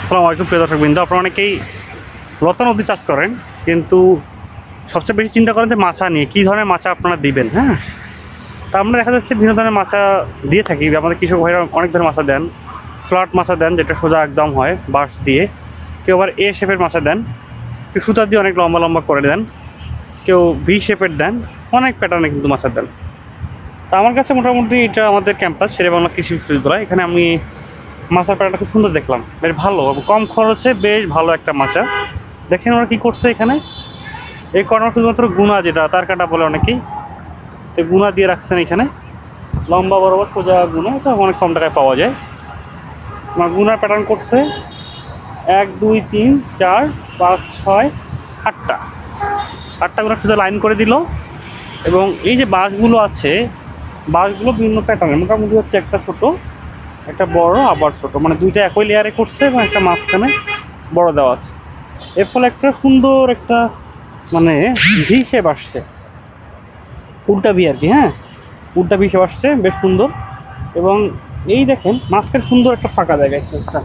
আসসালামু আলাইকুম প্রিয় দর্শকবৃন্দ। আপনারা অনেকেই লতা নদী চাষ করেন, কিন্তু সবচেয়ে বেশি চিন্তা করেন যে মাছা নিয়ে কী ধরনের মাছা আপনারা দিবেন। হ্যাঁ, তা আমরা দেখা যাচ্ছে বিভিন্ন ধরনের মাছা দিয়ে থাকি। আমাদের কৃষক ভাইরা অনেক ধরনের মাছা দেন। ফ্ল্যাট মাছা দেন, যেটা সোজা একদম হয় বাঁশ দিয়ে। কেউ আবার এ শেপের মাছা দেন, কেউ সুতা দিয়ে অনেক লম্বা লম্বা করে দেন, কেউ ভি শেপের দেন, অনেক প্যাটার্নে কিন্তু মাছা দেন। তা আমার কাছে মোটামুটি এটা আমাদের ক্যাম্পাস শেরেবাংলা কৃষি বিশ্ববিদ্যালয়, এখানে আমি মাছার প্যাটার্নটা খুব সুন্দর দেখলাম, বেশ ভালো এবং কম খরচে বেশ ভালো একটা মাছা। দেখেন ওরা কী করছে এখানে। এই কর্নার শুধুমাত্র গুণা, যেটা তার কাটা বলে অনেকেই, এই গুণা দিয়ে রাখছেন এখানে, লম্বা বরাবর সোজা গুণা। এটা অনেক কম টাকায় পাওয়া যায়। আমার গুণার প্যাটার্ন করছে 1 2 3 4 5 6 8টা গুণা সোজা লাইন করে দিল। এবং এই যে বাঁশগুলো আছে, বাঁশগুলো বিভিন্ন প্যাটার্নের, মোটামুটি হচ্ছে একটা ছোট, একটা বড়, আবার ছোট, মানে দুইটা একই লেয়ারে করছে এবং একটা মাঝখানে বড় দেওয়া আছে। এর ফলে একটা সুন্দর একটা মানে ভি শেপ আসছে, উল্টা ভি আর কি। হ্যাঁ, উল্টা ভি শেপ আসছে, বেশ সুন্দর। এবং এই দেখেন মাঝখানে সুন্দর একটা ফাঁকা জায়গা একটা,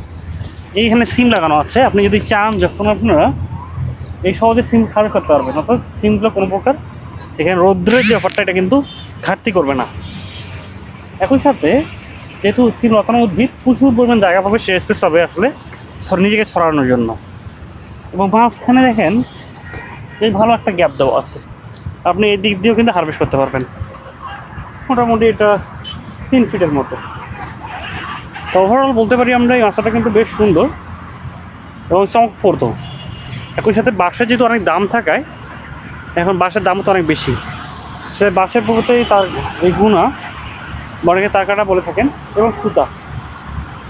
এইখানে সিম লাগানো আছে। আপনি যদি চান যখন আপনারা এই সহজে সিম খারাপ করতে পারবেন, অর্থাৎ সিমগুলো কোনো প্রকার এখানে রৌদ্রের যে ব্যাপারটা, এটা কিন্তু ঘাটতি করবে না। একই সাথে যেহেতু সিম লতানো উদ্ভিদ, প্রচুর পরিমাণ জায়গা পাবে, সে স্পেস পাবে আসলে নিজেকে ছড়ানোর জন্য। এবং মাঝখানে দেখেন এই ভালো একটা গ্যাপ দেওয়া আছে, আপনি এই দিক দিয়েও কিন্তু হারভেস্ট করতে পারবেন। মোটামুটি এটা 3 ফিটের মতো। তো ওভারঅল বলতে পারি আমরা এই মাছটা কিন্তু বেশ সুন্দর এবং চমকপ্রদ। একই সাথে বাঁশের যেহেতু অনেক দাম থাকায়, এখন বাঁশের দামও তো অনেক বেশি, সে বাঁশের প্রতি তার এই গুণা, অনেকে তার কাটা বলে থাকেন, এবং সুতা।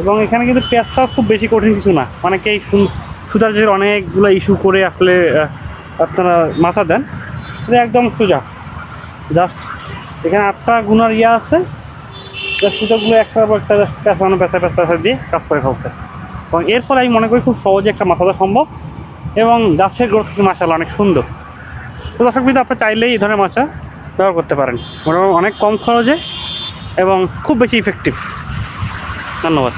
এবং এখানে কিন্তু পেঁয়াজটা খুব বেশি কঠিন কিছু না, অনেকেই সুতার যে অনেকগুলো ইস্যু করে আসলে আপনারা মাছা দেন, এটা একদম সোজা। জাস্ট এখানে 8টা গুণার ইয়ে আছে, জাস্ট সুতাগুলো একটা পেঁচানো পেঁচা দিয়ে কাজ করে ফেলছে। এবং এর ফলে আমি মনে করি খুব সহজে একটা মাছা দেওয়া সম্ভব, এবং গাছের গ্রোথ মাশাআল্লাহ অনেক সুন্দর। তো দর্শক বিন্দু, আপনি চাইলেই এই ধরনের মাছা ব্যবহার করতে পারেন, মোটামুটি অনেক কম খরচে এবং খুব বেশি ইফেক্টিভ। ধন্যবাদ।